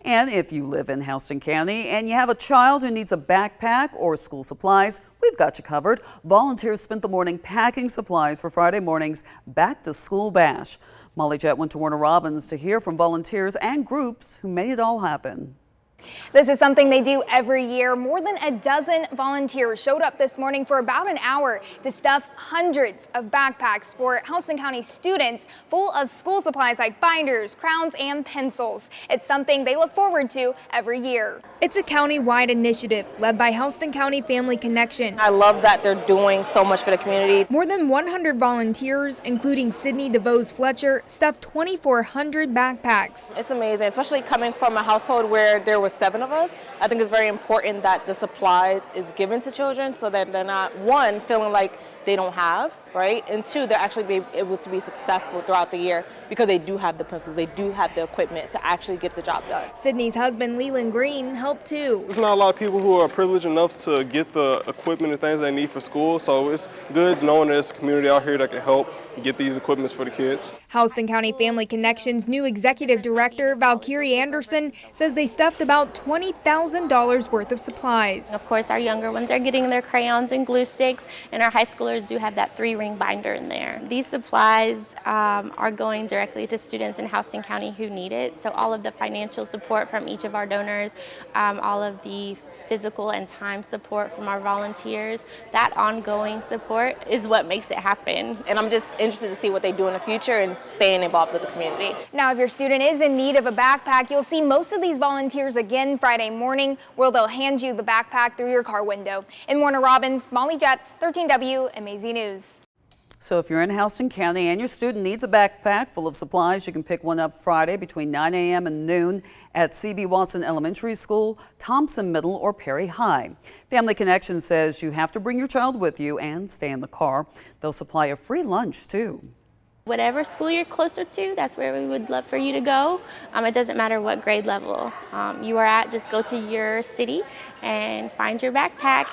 And if you live in Houston County and you have a child who needs a backpack or school supplies, we've got you covered. Volunteers spent the morning packing supplies for Friday morning's Back to School Bash. Milledgeville went to Warner Robins to hear from volunteers and groups who made it all happen. This is something they do every year. More than a dozen volunteers showed up this morning for about an hour to stuff hundreds of backpacks for Houston County students full of school supplies like binders, crowns, and pencils. It's something they look forward to every year. It's a county-wide initiative led by Houston County Family Connection. I love that they're doing so much for the community. More than 100 volunteers, including Sydney DeVos Fletcher, stuffed 2,400 backpacks. It's amazing, especially coming from a household where there were 7 of us. I think it's very important that the supplies is given to children so that they're not, one, feeling like they don't have, right? And 2, they're actually be able to be successful throughout the year because they do have the pencils, they do have the equipment to actually get the job done. Sydney's husband, Leland Green, helped too. There's not a lot of people who are privileged enough to get the equipment and things they need for school, so it's good knowing there's a community out here that can help get these equipments for the kids. Houston County Family Connection's new executive director, Valkyrie Anderson, says they stuffed about $20,000 worth of supplies. Of course, our younger ones are getting their crayons and glue sticks, and our high schoolers do have that 3-ring binder in there. These supplies are going directly to students in Houston County who need it. So all of the financial support from each of our donors, all of the physical and time support from our volunteers, that ongoing support is what makes it happen. And I'm just interested to see what they do in the future and staying involved with the community. Now, if your student is in need of a backpack, you'll see most of these volunteers again Friday morning, where they'll hand you the backpack through your car window. In Warner Robins, Molly Jett, 13W MAZ News. So if you're in Houston County and your student needs a backpack full of supplies, you can pick one up Friday between 9 a.m. and noon at C.B. Watson Elementary School, Thompson Middle, or Perry High. Family Connection says you have to bring your child with you and stay in the car. They'll supply a free lunch, too. Whatever school you're closer to, that's where we would love for you to go. It doesn't matter what grade level you are at, just go to your city and find your backpack.